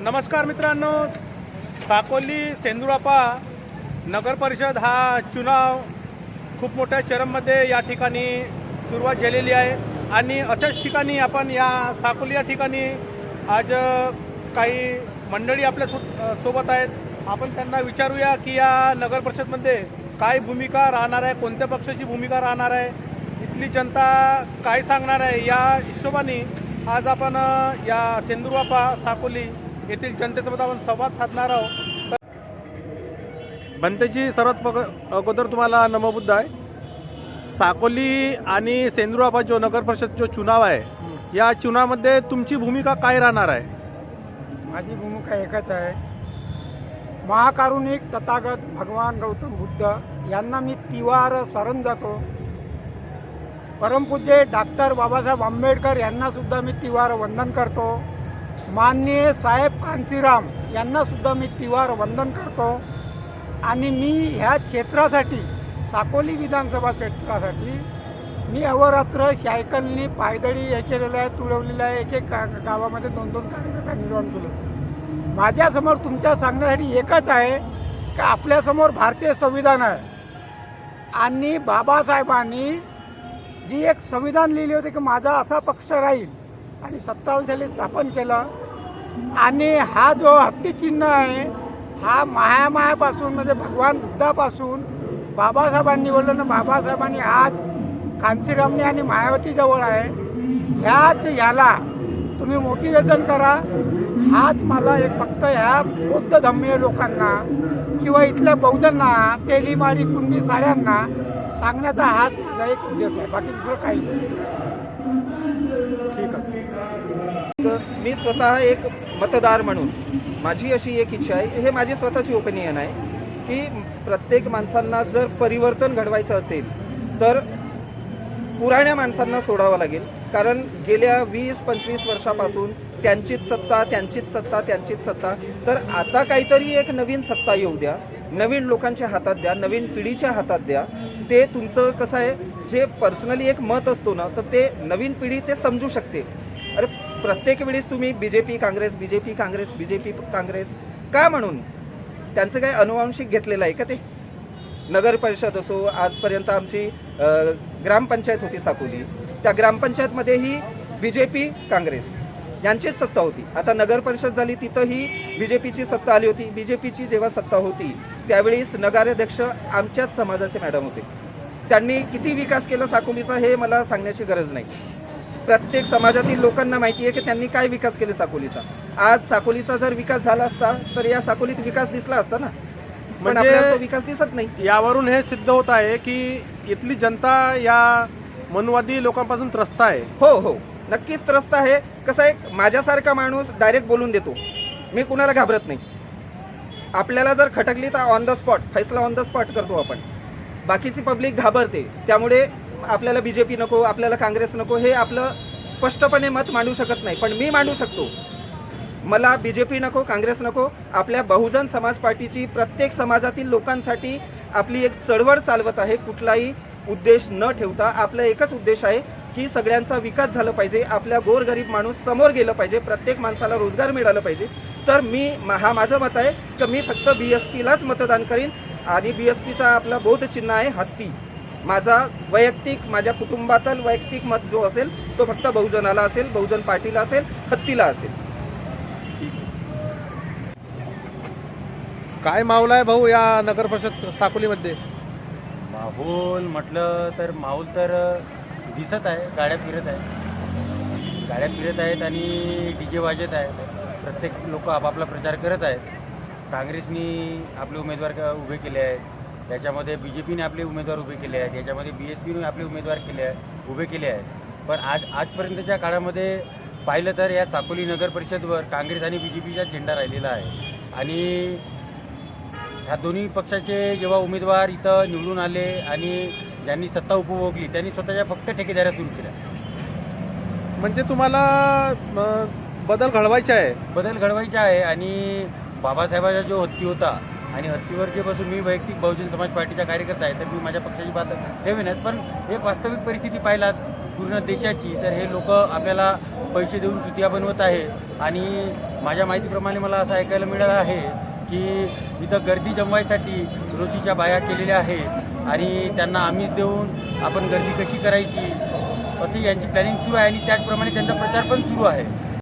नमस्कार मित्रांनो, साकोली सेंदुरापा नगर परिषद हा चुनाव खूप मोठ्या चरममध्ये या ठिकाणी सुरुवात झालेली आहे आणि अशाच ठिकाणी आपण या साकोली या ठिकाणी आज काही मंडळी आपल्या सोबत आहेत. आपण त्यांना विचारूया की या नगर परिषदमध्ये काय भूमिका राहणार आहे, कोणत्या पक्षाची भूमिका राहणार आहे, इथली जनता काय सांगणार आहे. या हिशोबाने आज आपण या सेंदुरापा साकोली येथील जनतेसोबत आपण संवाद साधणार आहोत. बनतेजी, सर्वात अगोदर तुम्हाला नमोबुद्ध आहे. साकोली आणि सेंदुरापा जो नगर परिषद जो चुनाव आहे, या चुनावामध्ये तुमची भूमिका काय राहणार आहे? माझी भूमिका एकच आहे. महाकारुणिक तथागत भगवान गौतम बुद्ध यांना मी तिवार शरण जातो. परमपूज्य डॉक्टर बाबासाहेब आंबेडकर यांना सुद्धा मी तिवार वंदन करतो. माननीय साहेब कांशीराम यांना सुद्धा मी तिवार वंदन करतो. आणि मी ह्या क्षेत्रासाठी, साकोली विधानसभा क्षेत्रासाठी मी अहोरात्र सायकलनी पायदळी हे केलेलं आहे, तुळवलेलं आहे. एक गावामध्ये 2-2 कार्यकर्ता निर्माण केले. माझ्यासमोर तुमच्या सांगण्यासाठी एकच आहे की आपल्यासमोर भारतीय संविधान आहे आणि बाबासाहेबांनी जी एक संविधान लिहिली होती की माझा असा पक्ष राहील आणि 57 साली स्थापन केलं. आणि हा जो हत्तीचिन्ह आहे हा मायापासून म्हणजे भगवान बुद्धापासून बाबासाहेबांनी निवडलं ना. बाबासाहेबांनी आज कांशीरामने आणि मायावतीजवळ आहे. ह्याला तुम्ही मोटिवेशन करा. हाच मला एक फक्त ह्या बौद्ध धम्मीय लोकांना किंवा इथल्या बहुजनांना, तेलीमाडी कुणबी साड्यांना सांगण्याचा हाच माझा एक उद्देश आहे. बाकी दुसरं काही नाही. ठीक आहे. मी स्वतः एक मतदार म्हणून माझी अशी एक इच्छा आहे, हे माझी स्वतःची ओपिनियन आहे की प्रत्येक माणसांना जर परिवर्तन घडवायचं असेल तर पुराण्या माणसांना सोडावं लागेल. कारण गेल्या 20-25 वर्षापासून त्यांचीच सत्ता. तर आता काहीतरी एक नवीन सत्ता येऊ द्या, नवीन लोकांच्या हातात द्या, नवीन पिढीच्या हातात द्या. ते तुमचं कसं आहे, जे पर्सनली एक मत असतो ना, तर ते नवीन पिढी ते समजू शकते. अरे प्रत्येक वेळेस तुम्ही बीजेपी काँग्रेस का म्हणून त्यांचं काही अनुवांशिक घेतलेलं आहे का? ते नगर परिषद असो, आजपर्यंत आमची ग्रामपंचायत होती साकोली, त्या ग्रामपंचायतमध्येही बीजेपी काँग्रेस यांचीच सत्ता होती. आता नगर परिषद झाली, तिथंही बीजेपीची सत्ता आली होती. बीजेपीची जेव्हा सत्ता होती त्यावेळेस नगराध्यक्ष आमच्याच समाजाचे मॅडम होते. त्यांनी किती विकास केला साकोलीचा हे मला सांगण्याची गरज नाही. प्रत्येक समाजातील लोकांना माहिती आहे की त्यांनी काय विकास केले साकोलीचा. आज साकोलीचा जर विकास झाला असता तर या साकोलीत विकास दिसला असता ना, पण आपल्याला तो विकास दिसत नाही. यावरून हे सिद्ध होत आहे की इथली जनता या मनवादी लोकांपासून त्रस्त आहे. हो, नक्कीच त्रस्त आहे. कसं आहे, माझ्यासारखा माणूस डायरेक्ट बोलून देतो, मी कुणाला घाबरत नाही. आपल्याला जर खटकली तर ऑन द स्पॉट फैसला ऑन द स्पॉट करतो आपण. बाकीची पब्लिक घाबरते, त्यामुळे आपल्याला बीजेपी नको, आपल्याला काँग्रेस नको, हे आपलं स्पष्टपणे मत मांडू शकत नाही. पण मी मांडू शकतो, मला बीजेपी नको, काँग्रेस नको. आपल्या बहुजन समाज पार्टीची प्रत्येक समाजातील लोकांसाठी आपली एक चळवळ चालवत आहे. कुठलाही उद्देश न ठेवता आपला एकच उद्देश आहे की सगळ्यांचा विकास झाला पाहिजे, आपल्या गोरगरीब माणूस समोर गेलं पाहिजे, प्रत्येक माणसाला रोजगार मिळाला पाहिजे. तर हा माझं मत आहे की मी फक्त BSPलाच मतदान करीन. आणि BSPचा आपला बौद्ध चिन्ह आहे हत्ती. माझा वैयक्तिक, माझ्या कुटुंबातील वैयक्तिक मत जो असेल तो फक्त बहुजनाला असेल, बहुजन पार्टीला असेल, हत्तीला असेल. काय माहोल आहे भाऊ या नगर परिषद साकोलीमध्ये? माहोल म्हटलं तर माहोल तर दिसत आहे. गाड्या फिरत आहेत आणि DJ वाजत आहेत. प्रत्येक लोक आपापला प्रचार करत आहेत. काँग्रेसनी आपले उमेदवार उभे केले आहेत, त्याच्यामध्ये BJPने आपले उमेदवार उभे केले आहेत, याच्यामध्ये BSPने आपले उमेदवार उभे केले आहेत. पण आजपर्यंतच्या काळामध्ये पाहिलं तर या साकोली नगर परिषदवर काँग्रेस आणि BJPचा झेंडा राहिलेला आहे. आणि ह्या दोन्ही पक्षाचे जेव्हा उमेदवार इथं निवडून आले आणि ज्यांनी सत्ता उपभोगली त्यांनी स्वतःच्या फक्त ठेकेदाऱ्या सुरू केल्या. म्हणजे तुम्हाला बदल घडवायचा आहे. आणि बाबासाहेबांचा जो हत्ती होता आणि हत्तीवर जे बसून मी वैयक्तिक बहुजन समाज पार्टीचा कार्यकर्ता आहे, तर मी माझ्या पक्षाची बात ठेवेनच. पण एक वास्तविक परिस्थिती पाहिलात पूर्ण देशाची, तर हे लोक आपल्याला पैसे देऊन चुतिया बनवत आहे. आणि माझ्या माहितीप्रमाणे मला असं ऐकायला मिळालं आहे की इथं गर्दी जमवायसाठी रोजीच्या बाया केलेल्या आहेत आणि त्यांना आमिष देऊन आपण गर्दी कशी करायची अशी यांची प्लॅनिंग सुरू आहे आणि त्याचप्रमाणे त्यांचा प्रचार पण सुरू आहे.